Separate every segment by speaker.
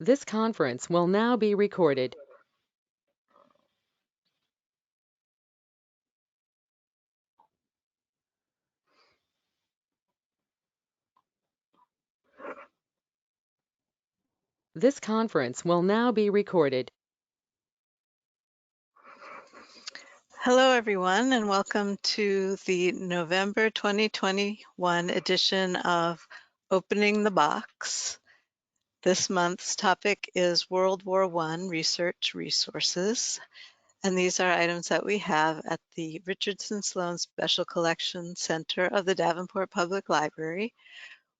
Speaker 1: This conference will now be recorded. This conference will now be recorded.
Speaker 2: Hello, everyone, and welcome to the November 2021 edition of Opening the Box. This month's topic is World War I research resources, and these are items that we have at the Richardson-Sloane Special Collections Center of the Davenport Public Library,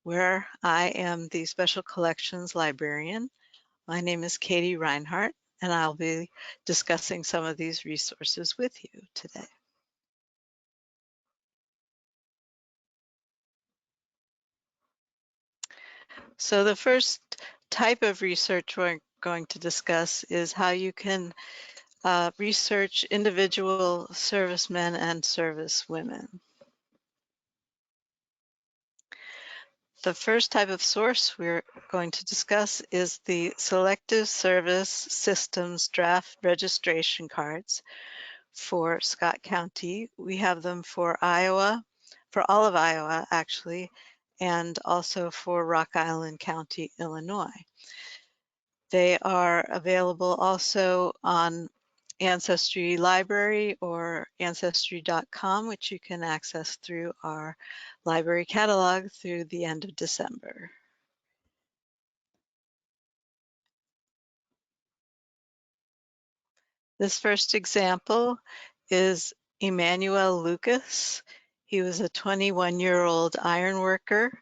Speaker 2: where I am the Special Collections Librarian. My name is Katie Reinhardt, and I'll be discussing some of these resources with you today. So the first type of research we're going to discuss is how you can research individual servicemen and servicewomen. The first type of source we're going to discuss is the Selective Service Systems draft registration cards for Scott County. We have them for Iowa, for all of Iowa actually, and also for Rock Island County, Illinois. They are available also on Ancestry Library or Ancestry.com, which you can access through our library catalog through the end of December. This first example is Emmanuel Lucas. He was a 21-year-old iron worker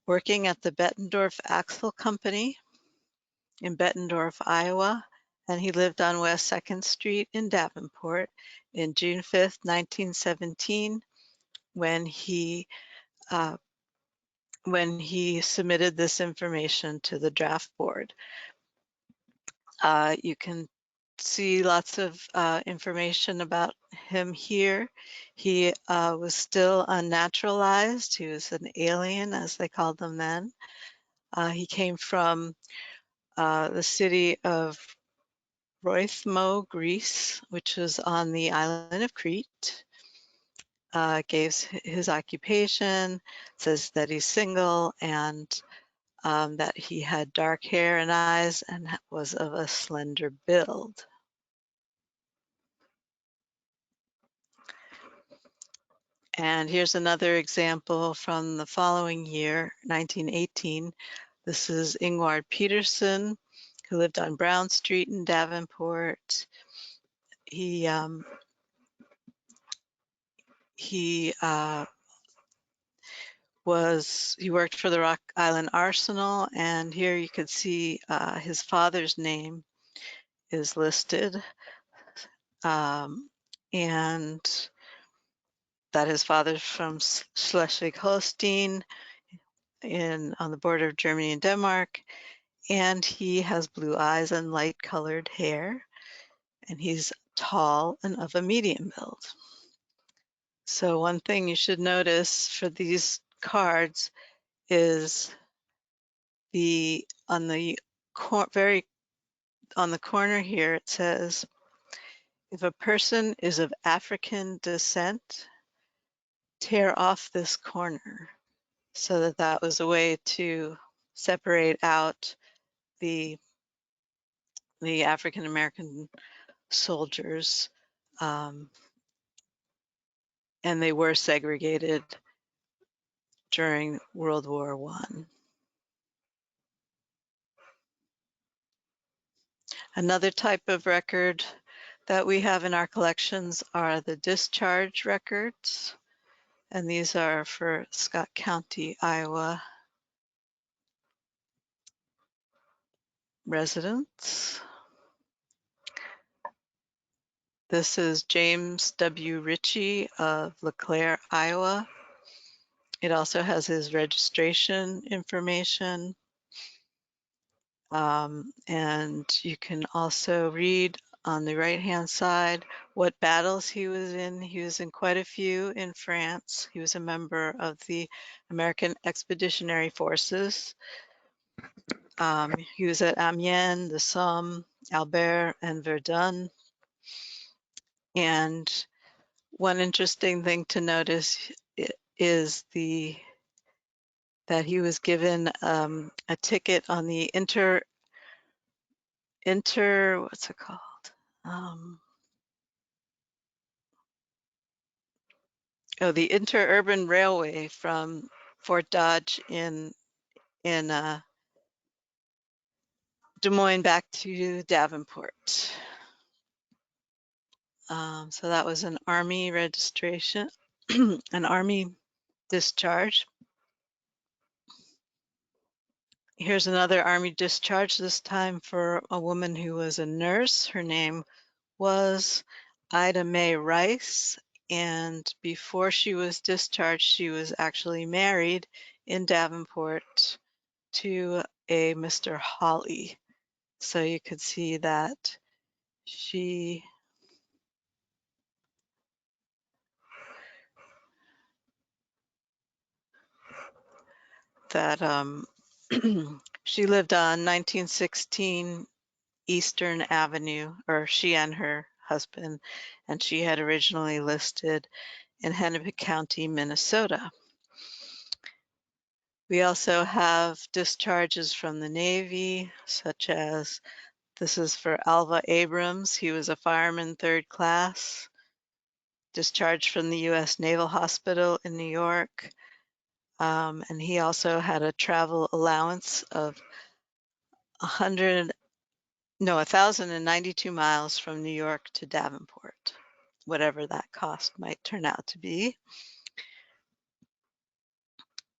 Speaker 2: working at the Bettendorf Axle Company in Bettendorf, Iowa, and he lived on West 2nd Street in Davenport in June 5th, 1917, when he submitted this information to the draft board. You can see lots of information about him here. He was still unnaturalized. He was an alien, as they called them then. He came from the city of Roithmo, Greece, which was on the island of Crete. Gave his occupation, says that he's single, and that he had dark hair and eyes and was of a slender build. And here's another example from the following year, 1918. This is Ingward Petersen, who lived on Brown Street in Davenport. He worked for the Rock Island Arsenal, and here you could see his father's name is listed, and that his father's from Schleswig-Holstein on the border of Germany and Denmark, and he has blue eyes and light-colored hair, and he's tall and of a medium build. So one thing you should notice for these cards is on the corner here, it says, if a person is of African descent, tear off this corner. So that was a way to separate out the African American soldiers, and they were segregated during World War I. Another type of record that we have in our collections are the discharge records, and these are for Scott County, Iowa residents. This is James W. Ritchie of LeClaire, Iowa. It also has his registration information. And you can also read on the right-hand side what battles he was in. He was in quite a few in France. He was a member of the American Expeditionary Forces. He was at Amiens, the Somme, Albert, and Verdun. And one interesting thing to notice is that he was given a ticket on the what's it called? The interurban railway from Fort Dodge in Des Moines back to Davenport. So that was an Army registration, an Army discharge. Here's another Army discharge, this time for a woman who was a nurse. Her name was Ida Mae Rice, and before she was discharged, she was actually married in Davenport to a Mr. Hawley. So you could see that she she lived on 1916 Eastern Avenue, or she and her husband, and she had originally listed in Hennepin County, Minnesota. We also have discharges from the Navy, such as this is for Alva Abrams. He was a fireman 3rd class, discharged from the U.S. Naval Hospital in New York. And he also had a travel allowance of 1,092 miles from New York to Davenport, whatever that cost might turn out to be.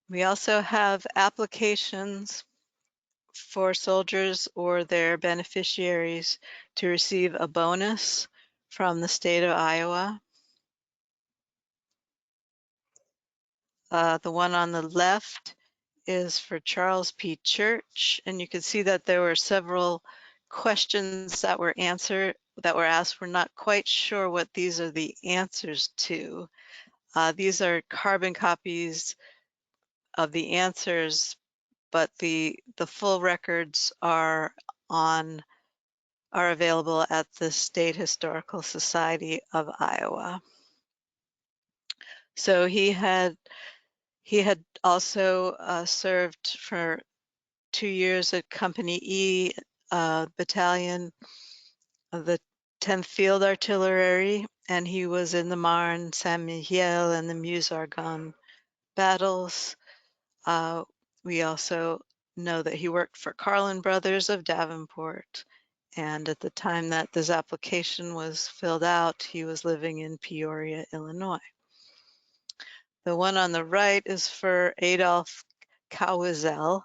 Speaker 2: We also have applications for soldiers or their beneficiaries to receive a bonus from the state of Iowa. The one on the left is for Charles P. Church, and you can see that there were several questions that were asked. We're not quite sure what these are the answers to. These are carbon copies of the answers, but the full records are available at the State Historical Society of Iowa. So he had also served for 2 years at Company E Battalion of the 10th Field Artillery, and he was in the Marne, Saint-Mihiel, and the Meuse-Argonne battles. We also know that he worked for Carlin Brothers of Davenport, and at the time that this application was filled out, he was living in Peoria, Illinois. The one on the right is for Adolf Cowizel.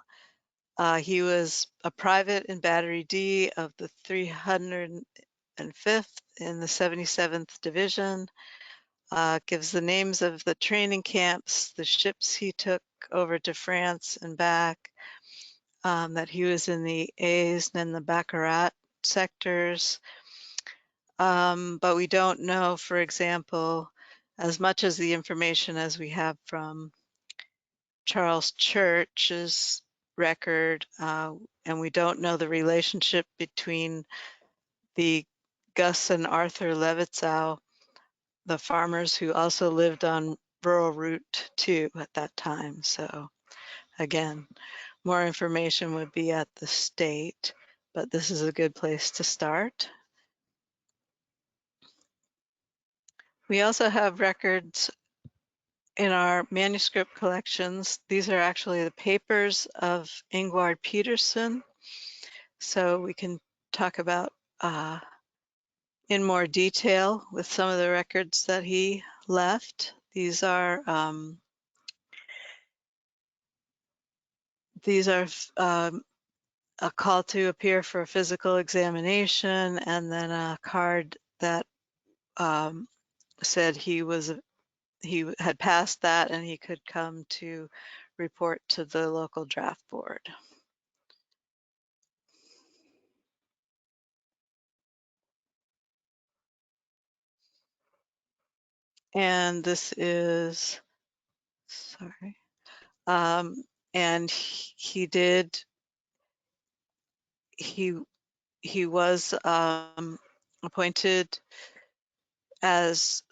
Speaker 2: He was a private in Battery D of the 305th in the 77th Division. Gives the names of the training camps, the ships he took over to France and back, that he was in the Aisne and the Baccarat sectors. But we don't know, for example, as much as the information as we have from Charles Church's record, and we don't know the relationship between the Gus and Arthur Levitzow, the farmers who also lived on rural Route 2 at that time. So again, more information would be at the state, but this is a good place to start. We also have records in our manuscript collections. These are actually the papers of Ingward Petersen. So we can talk about in more detail with some of the records that he left. These are a call to appear for a physical examination, and then a card that said he had passed that and he could come to report to the local draft board. And this is, sorry, and he did he was appointed as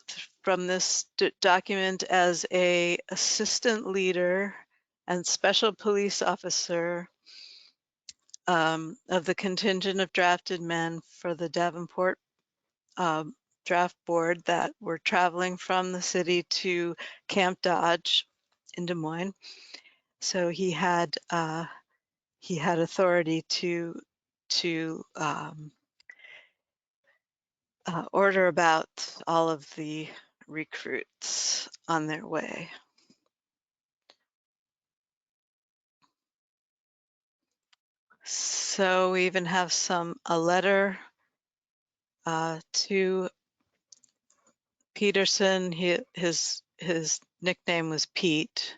Speaker 2: from this document as a assistant leader and special police officer of the contingent of drafted men for the Davenport draft board that were traveling from the city to Camp Dodge in Des Moines. So he had authority to order about all of the recruits on their way. So we even have a letter to Petersen. His nickname was Pete,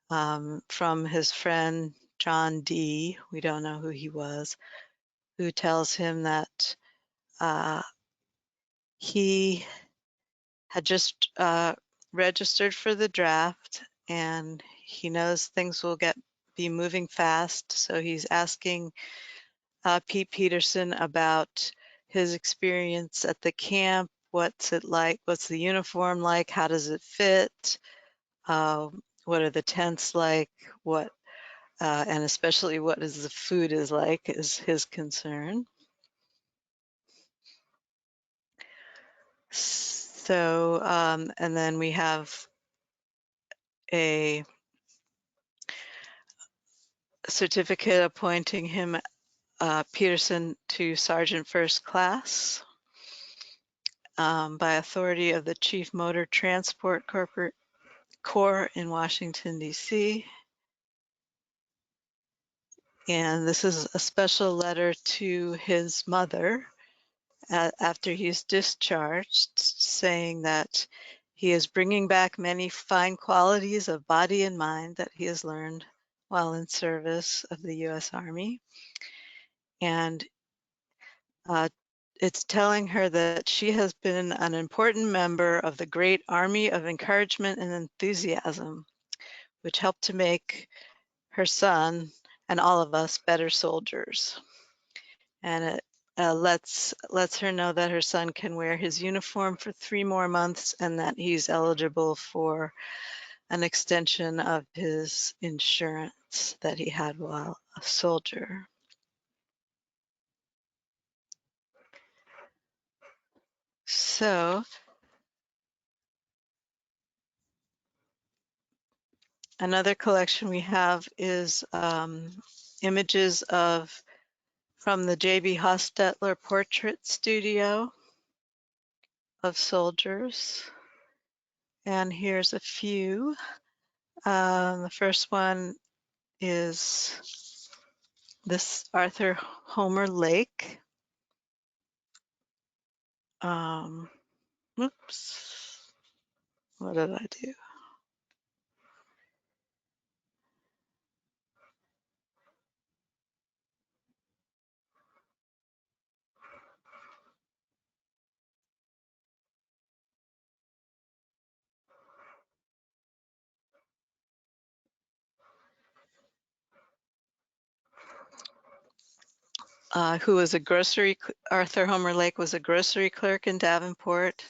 Speaker 2: from his friend John D. We don't know who he was, who tells him that he had just registered for the draft and he knows things will be moving fast. So he's asking Pete Petersen about his experience at the camp. What's it like? What's the uniform like? How does it fit? What are the tents like? And especially what is the food is like is his concern. So, and then we have a certificate appointing him, Petersen, to Sergeant First Class by authority of the Chief Motor Transport Corps in Washington, D.C. And this is a special letter to his mother after he's discharged, saying that he is bringing back many fine qualities of body and mind that he has learned while in service of the U.S. Army. And it's telling her that she has been an important member of the great army of encouragement and enthusiasm, which helped to make her son and all of us better soldiers. And it lets her know that her son can wear his uniform for 3 more months and that he's eligible for an extension of his insurance that he had while a soldier. So another collection we have is images from the J.B. Hostetler Portrait Studio of soldiers. And here's a few. The first one is this Arthur Homer Lake. Oops, what did I do? Arthur Homer Lake was a grocery clerk in Davenport,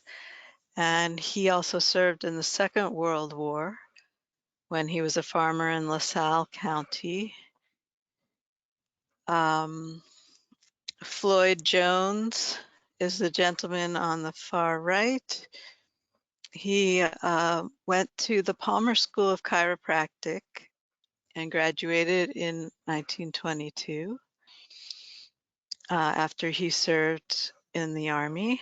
Speaker 2: and he also served in the Second World War when he was a farmer in LaSalle County. Floyd Jones is the gentleman on the far right. He went to the Palmer School of Chiropractic and graduated in 1922 after he served in the Army.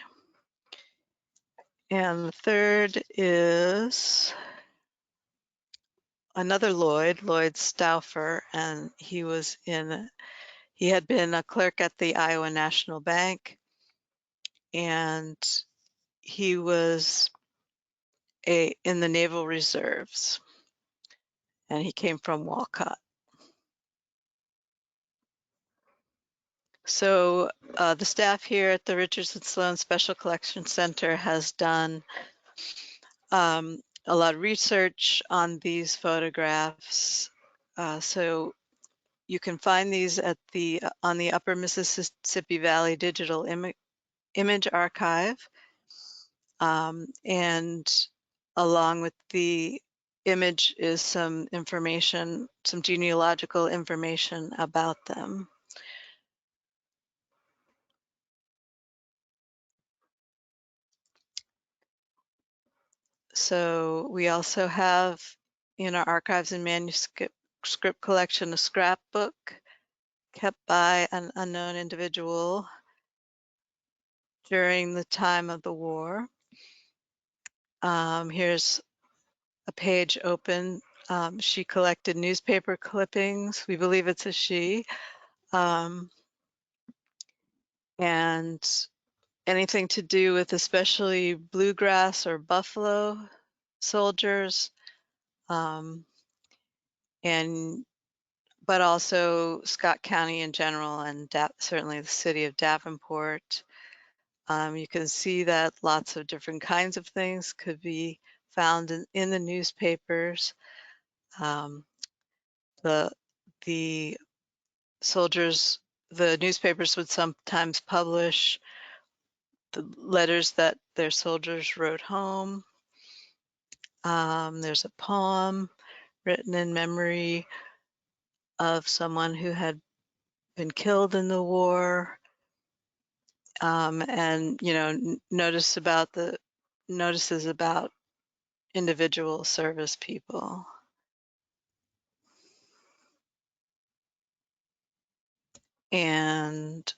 Speaker 2: And the third is another Lloyd Stauffer, and he had been a clerk at the Iowa National Bank, and he was in the Naval Reserves, and he came from Walcott. So the staff here at the Richardson-Sloane Special Collection Center has done a lot of research on these photographs. So you can find these at on the Upper Mississippi Valley Digital Image Archive. And along with the image is some information, some genealogical information about them. So we also have in our archives and manuscript collection a scrapbook kept by an unknown individual during the time of the war. Here's a page open. She collected newspaper clippings. We believe it's a she. And anything to do with especially bluegrass or buffalo soldiers, but also Scott County in general, and certainly the city of Davenport. You can see that lots of different kinds of things could be found in the newspapers. The soldiers, the newspapers would sometimes publish the letters that their soldiers wrote home. There's a poem written in memory of someone who had been killed in the war. And, you know, notices about individual service people. And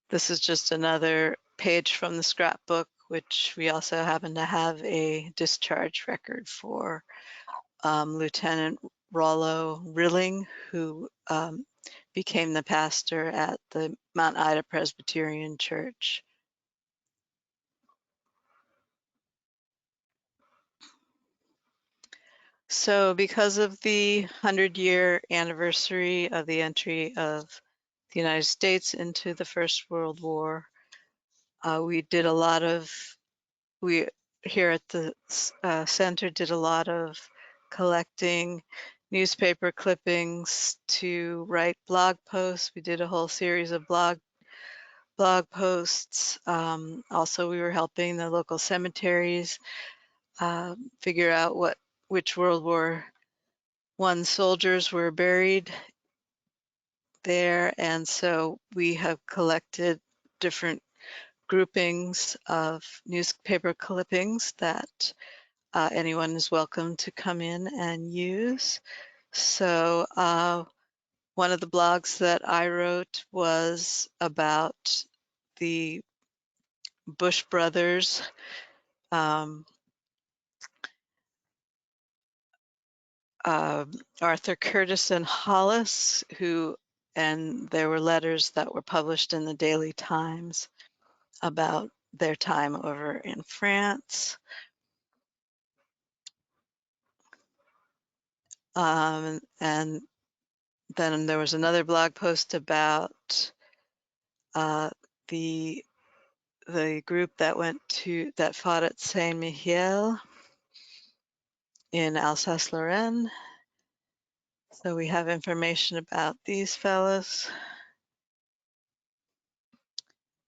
Speaker 2: this is just another page from the scrapbook, which we also happen to have a discharge record for Lieutenant Rollo Rilling, who became the pastor at the Mount Ida Presbyterian Church. So because of the 100-year anniversary of the entry of the United States into the First World War, we here at the center did a lot of collecting newspaper clippings to write blog posts. We did a whole series of blog posts. Also, we were helping the local cemeteries figure out which World War I soldiers were buried there, and so we have collected different groupings of newspaper clippings that anyone is welcome to come in and use. So one of the blogs that I wrote was about the Bush brothers, Arthur Curtis and Hollis, and there were letters that were published in the Daily Times about their time over in France. And then there was another blog post about the group that fought at Saint-Mihiel in Alsace-Lorraine. So we have information about these fellows.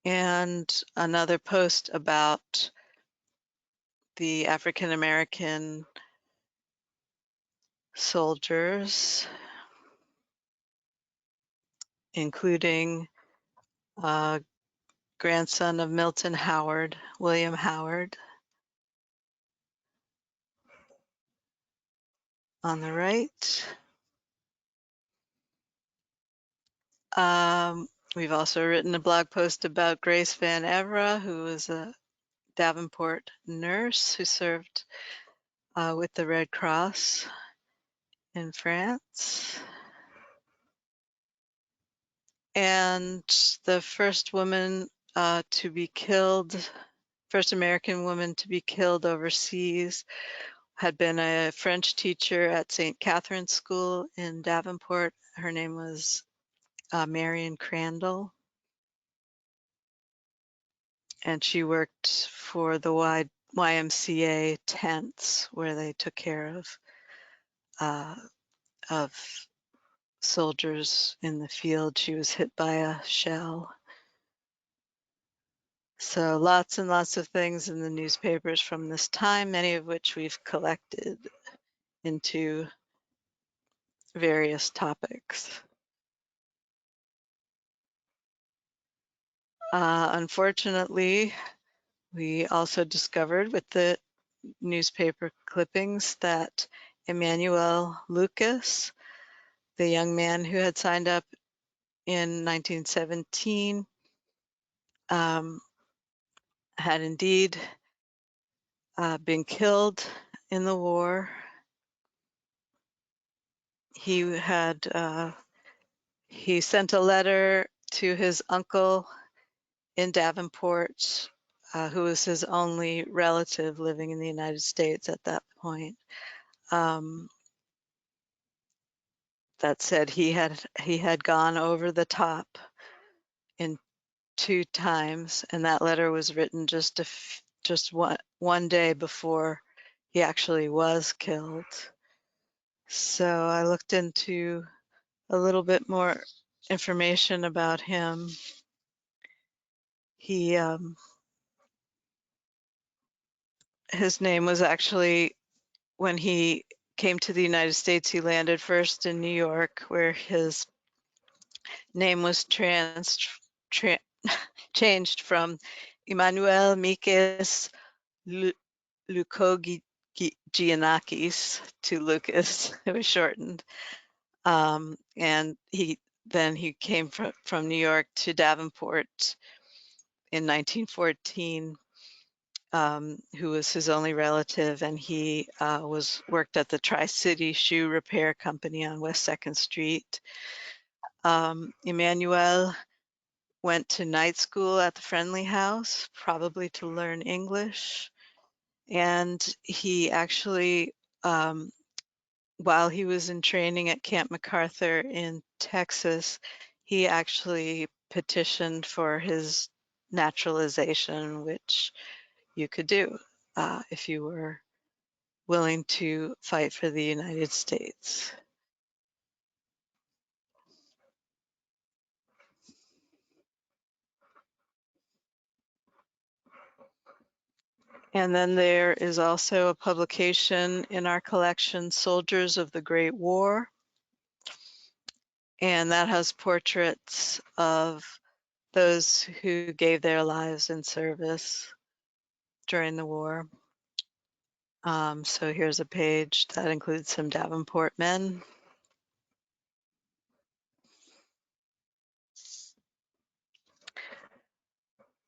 Speaker 2: And another post about the African American soldiers, including grandson of Milton Howard, William Howard, on the right. We've also written a blog post about Grace Van Evera, who was a Davenport nurse who served with the Red Cross in France. And the first woman to be killed, first American woman to be killed overseas, had been a French teacher at St. Catherine's School in Davenport. Her name was Marion Crandall. And she worked for the YMCA tents where they took care of soldiers in the field. She was hit by a shell. So lots and lots of things in the newspapers from this time, many of which we've collected into various topics. Unfortunately, we also discovered with the newspaper clippings that Emmanuel Lucas, the young man who had signed up in 1917, had indeed been killed in the war. He sent a letter to his uncle in Davenport, who was his only relative living in the United States at that point. That said, he had gone over the top in 2 times, and that letter was written just one day before he actually was killed. So I looked into a little bit more information about him. His name was actually, when he came to the United States, he landed first in New York, where his name was changed from Emmanuel Mikis Lukogianakis to Lucas. It was shortened. And he came from New York to Davenport in 1914, who was his only relative, and he worked at the Tri-City Shoe Repair Company on West 2nd Street. Emmanuel went to night school at the Friendly House, probably to learn English. And he actually, while he was in training at Camp MacArthur in Texas, he actually petitioned for his naturalization, which you could do if you were willing to fight for the United States. And then there is also a publication in our collection, Soldiers of the Great War. And that has portraits of those who gave their lives in service during the war. So here's a page that includes some Davenport men.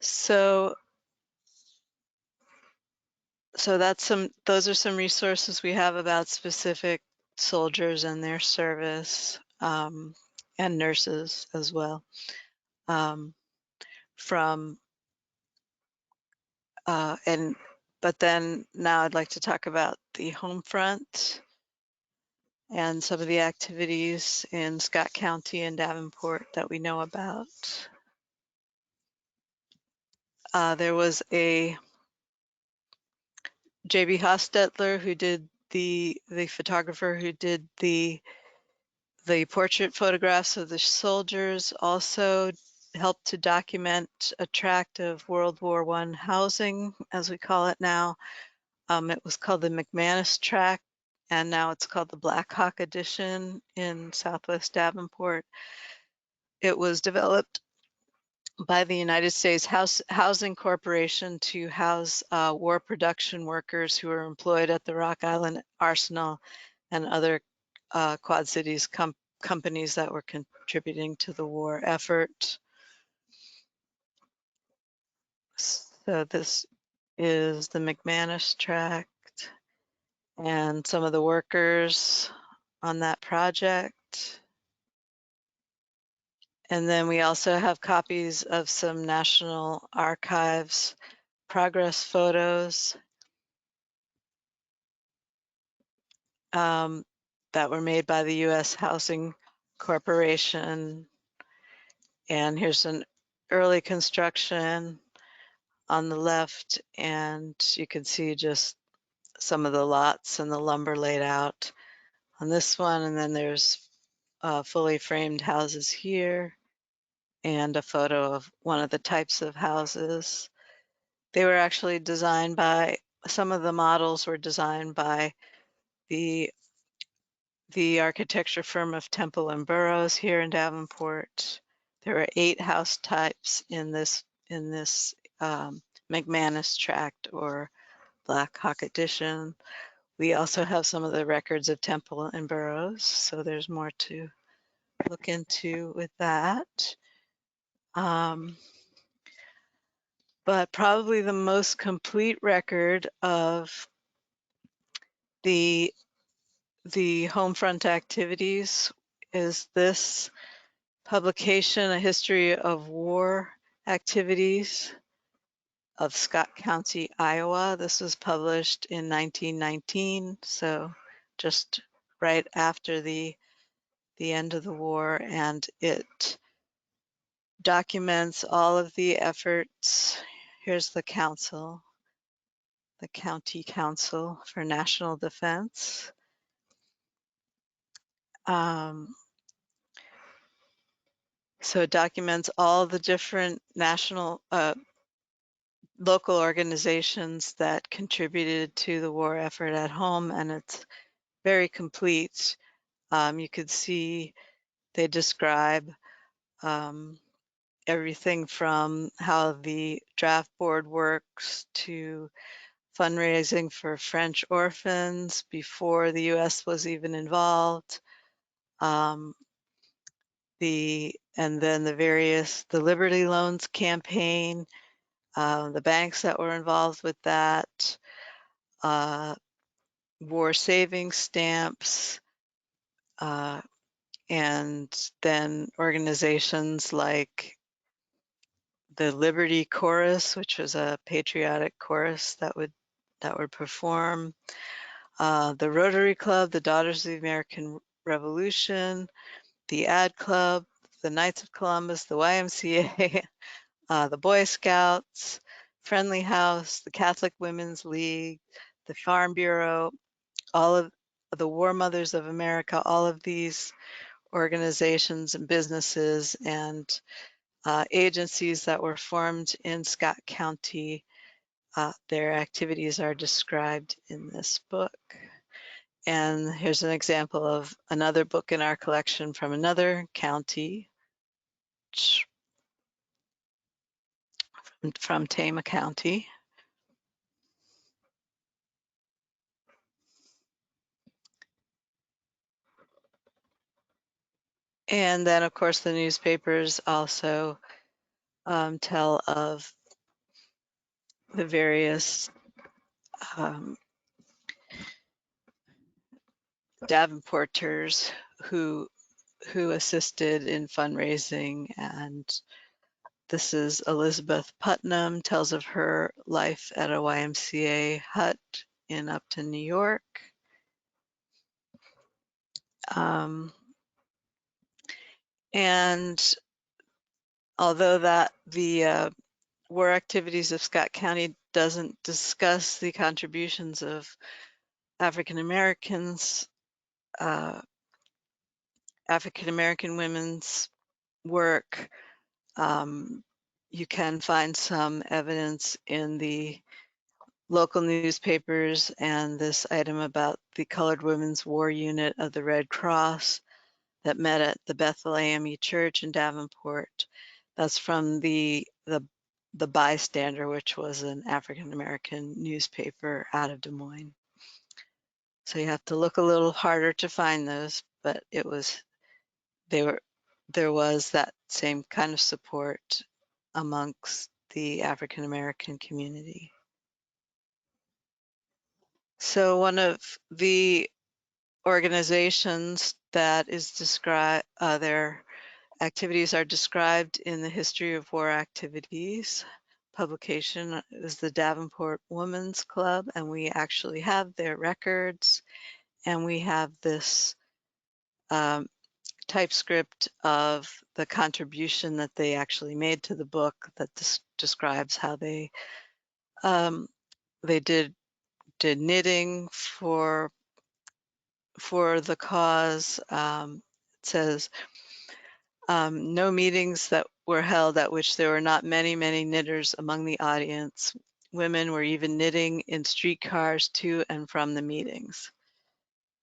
Speaker 2: So those are some resources we have about specific soldiers and their service, and nurses as well. But then now I'd like to talk about the home front and some of the activities in Scott County and Davenport that we know about. There was a J.B. Hostetler who did the photographer who did the portrait photographs of the soldiers, also helped to document a tract of World War I housing, as we call it now. It was called the McManus Tract, and now it's called the Black Hawk Edition in Southwest Davenport. It was developed by the United States Housing Corporation to house war production workers who were employed at the Rock Island Arsenal and other Quad Cities companies that were contributing to the war effort. So this is the McManus Tract and some of the workers on that project. And then we also have copies of some National Archives progress photos that were made by the U.S. Housing Corporation. And here's an early construction on the left, and you can see just some of the lots and the lumber laid out on this one. And then there's fully framed houses here, and a photo of one of the types of houses. They were actually designed by, some of the models were designed by the architecture firm of Temple and Burroughs here in Davenport. There are 8 house types in this McManus tract or Black Hawk edition. We also have some of the records of Temple and Burroughs, so there's more to look into with that. But probably the most complete record of the home front activities is this publication, A History of War Activities of Scott County, Iowa. This was published in 1919, so just right after the end of the war, and it documents all of the efforts. Here's the council, the County Council for National Defense. So it documents all the different national, local organizations that contributed to the war effort at home, and it's very complete. You could see they describe everything from how the draft board works to fundraising for French orphans before the US was even involved. And then the Liberty Loans campaign, the banks that were involved with that, war savings stamps, and then organizations like the Liberty Chorus, which was a patriotic chorus that would perform, the Rotary Club, the Daughters of the American Revolution, the Ad Club, the Knights of Columbus, the YMCA, the Boy Scouts, Friendly House, the Catholic Women's League, the Farm Bureau, all of the War Mothers of America, all of these organizations and businesses and agencies that were formed in Scott County. Their activities are described in this book. And here's an example of another book in our collection from another county, from Tama County. And then, of course, the newspapers also tell of the various Davenporters who assisted in fundraising. And this is Elizabeth Putnam, tells of her life at a YMCA hut in Upton, New York. And although that the war activities of Scott County doesn't discuss the contributions of African Americans, African American women's work, you can find some evidence in the local newspapers and this item about the Colored Women's War Unit of the Red Cross that met at the Bethel AME Church in Davenport. That's from the Bystander, which was an African American newspaper out of Des Moines. So you have to look a little harder to find those, but there was that same kind of support amongst the African American community. So one of the organizations that is described, their activities are described in the History of War Activities publication, is the Davenport Women's Club, and we actually have their records, and we have this typescript of the contribution that they actually made to the book that describes how they did knitting for the cause. says, no meetings that were held at which there were not many, many knitters among the audience. Women were even knitting in streetcars to and from the meetings.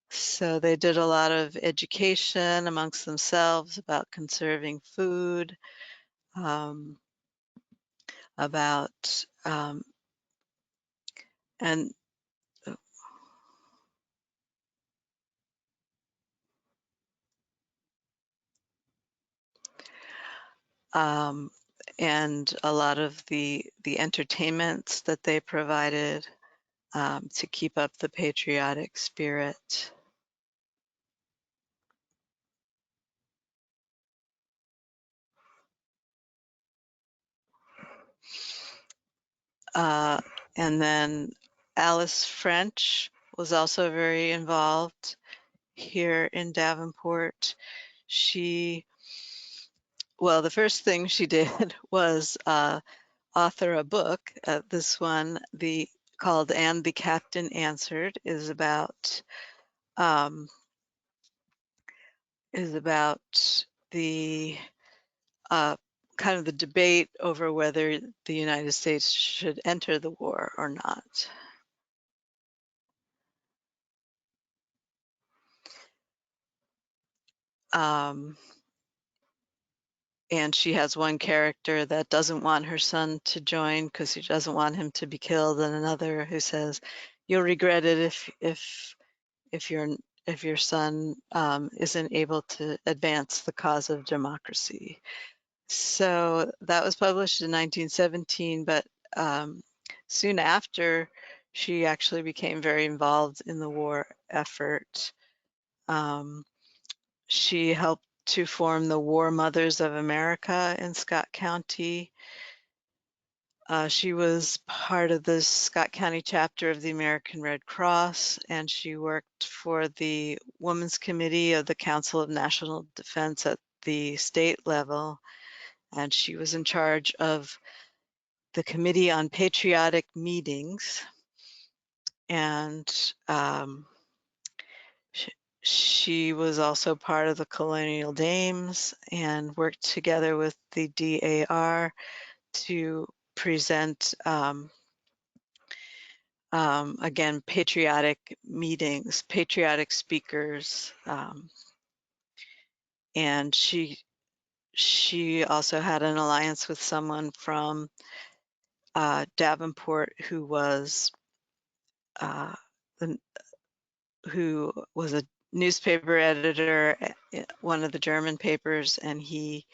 Speaker 2: So they did a lot of education amongst themselves about conserving food, about and um, and a lot of the entertainments that they provided to keep up the patriotic spirit. And then Alice French was also very involved here in Davenport. Well, the first thing she did was author a book. This one, called "And the Captain Answered," is about the kind of the debate over whether the United States should enter the war or not. And she has one character that doesn't want her son to join because she doesn't want him to be killed, and another who says, "You'll regret it if your son isn't able to advance the cause of democracy." So that was published in 1917, but soon after, she actually became very involved in the war effort. She helped to form the War Mothers of America in Scott County. She was part of the Scott County chapter of the American Red Cross, and she worked for the Women's Committee of the Council of National Defense at the state level, and she was in charge of the Committee on Patriotic Meetings, and she was also part of the Colonial Dames and worked together with the DAR to present, again, patriotic meetings, patriotic speakers, and she also had an alliance with someone from Davenport who was uh, a newspaper editor at one of the German papers, and he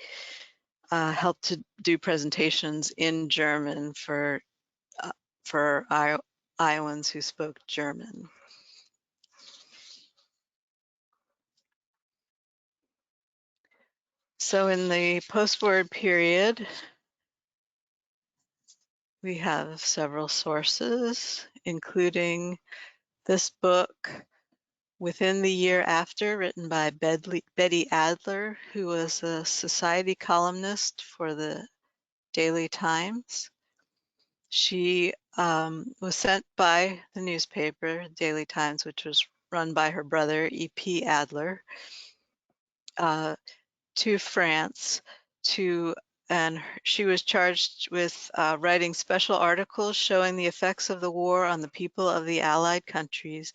Speaker 2: helped to do presentations in German for Iowans who spoke German. So in the post-war period, we have several sources, including this book, Within the Year After, written by Betty Adler, who was a society columnist for the Daily Times. She was sent by the newspaper, Daily Times, which was run by her brother, E.P. Adler, to France and she was charged with writing special articles showing the effects of the war on the people of the Allied countries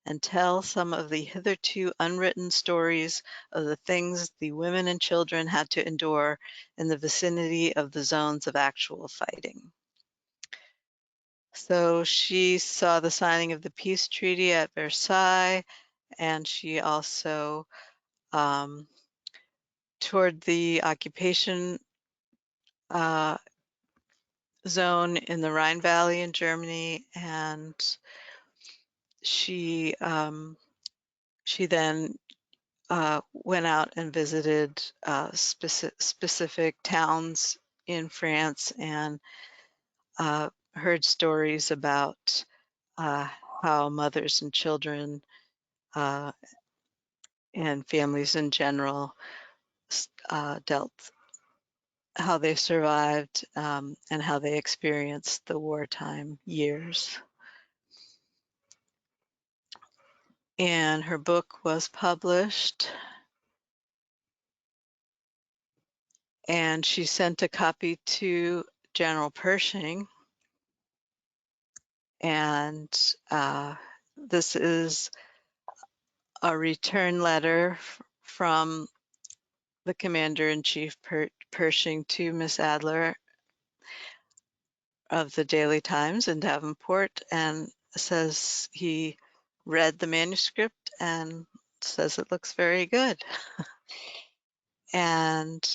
Speaker 2: and tell some of the hitherto unwritten stories of the things the women and children had to endure in the vicinity of the zones of actual fighting. So she saw the signing of the peace treaty at Versailles, and she also toured the occupation zone in the Rhine Valley in Germany, and she then went out and visited specific towns in France and heard stories about how mothers and children and families in general how they survived and how they experienced the wartime years. And her book was published and she sent a copy to General Pershing. And this is a return letter from the Commander-in-Chief Pershing to Miss Adler of the Daily Times in Davenport, and says he read the manuscript and says it looks very good. And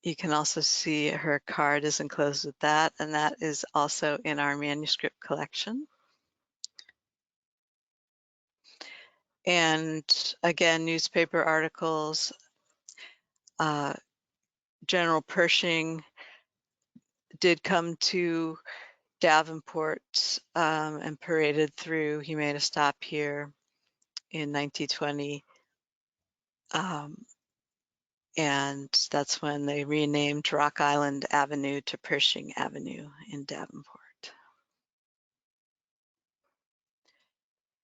Speaker 2: you can also see her card is enclosed with that, and that is also in our manuscript collection. And again, newspaper articles. General Pershing did come to Davenport and paraded through. He made a stop here in 1920. And that's when they renamed Rock Island Avenue to Pershing Avenue in Davenport.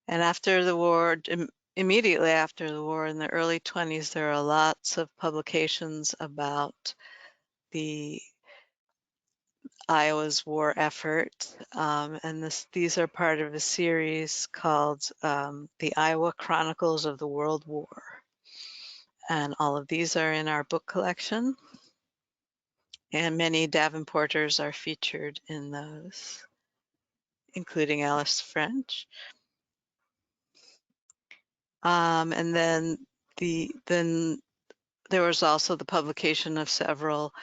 Speaker 2: And after the war, immediately after the war in the early 20s, there are lots of publications about the Iowa's war effort. And these are part of a series called The Iowa Chronicles of the World War. And all of these are in our book collection. And many Davenporters are featured in those, including Alice French. And then there was also the publication of several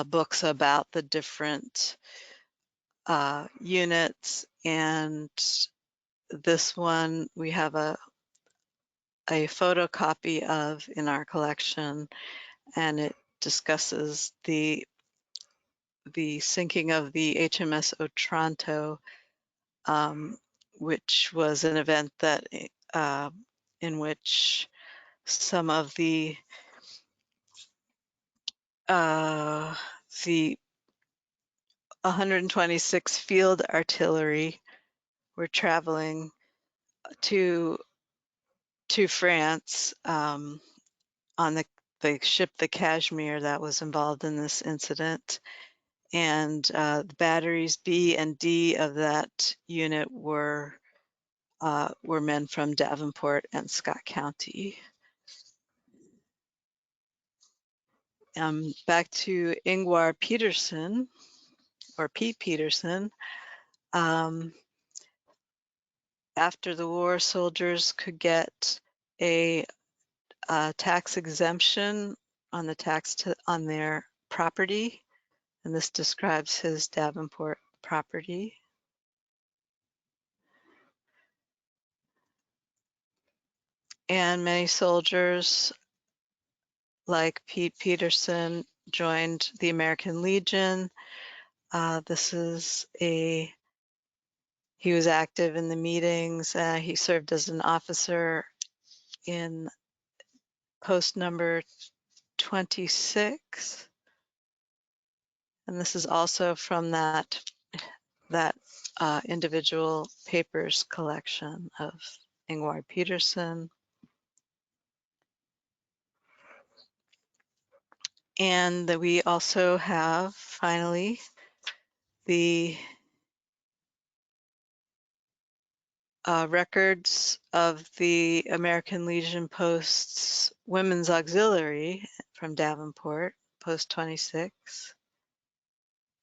Speaker 2: books about the different units. And this one we have a photocopy of in our collection, and it discusses the sinking of the HMS Otranto, which was an event that in which some of the 126 field artillery were traveling to France on the ship the Kashmir that was involved in this incident. And the batteries B and D of that unit were men from Davenport and Scott County. Back to Ingward Petersen, or Pete Petersen. After the war, soldiers could get a tax exemption on on their property, and this describes his Davenport property. And many soldiers, like Pete Petersen, joined the American Legion. He was active in the meetings. He served as an officer in post number 26. And this is also from that individual papers collection of Ingward Petersen. And we also have, finally, the records of the American Legion Post's Women's Auxiliary from Davenport, Post 26.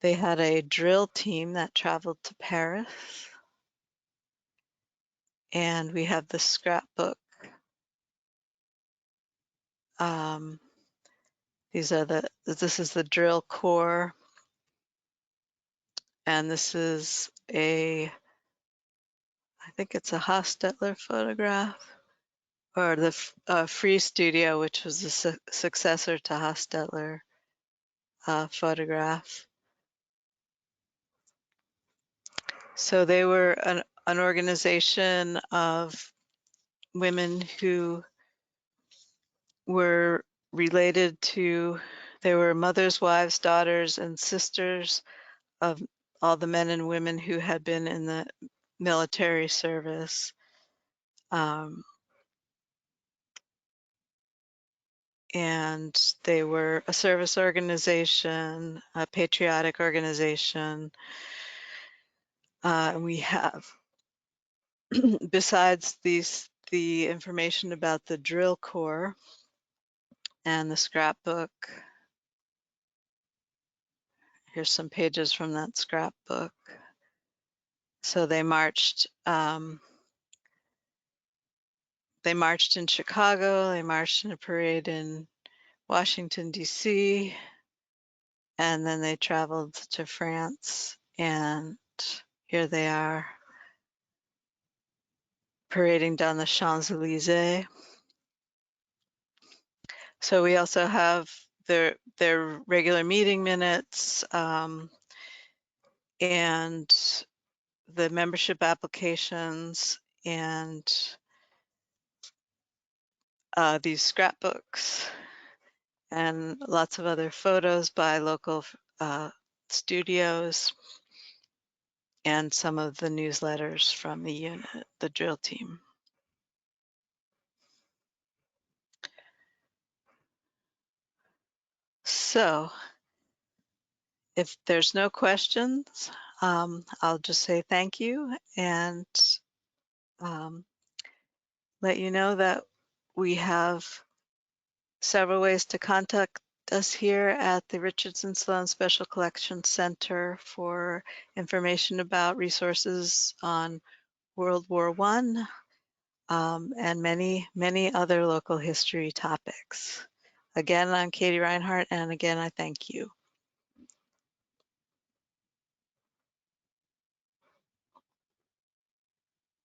Speaker 2: They had a drill team that traveled to Paris. And we have the scrapbook. This is the drill corps. And this is I think it's a Hostetler photograph, or the Free Studio, which was the successor to Hostetler photograph. So they were an organization of women who were related to, they were mothers, wives, daughters, and sisters of all the men and women who had been in the military service. and they were a service organization, a patriotic organization. We have, besides the information about the drill corps and the scrapbook, here's some pages from that scrapbook. So they marched in Chicago, they marched in a parade in Washington, D.C., and then they traveled to France, and here they are parading down the Champs-Elysees. So we also have their regular meeting minutes, and the membership applications, and these scrapbooks, and lots of other photos by local studios, and some of the newsletters from the unit, the drill team. So if there's no questions, I'll just say thank you and let you know that we have several ways to contact us here at the Richardson-Sloane Special Collections Center for information about resources on World War I, and many, many other local history topics. Again, I'm Katie Reinhardt, and again, I thank you.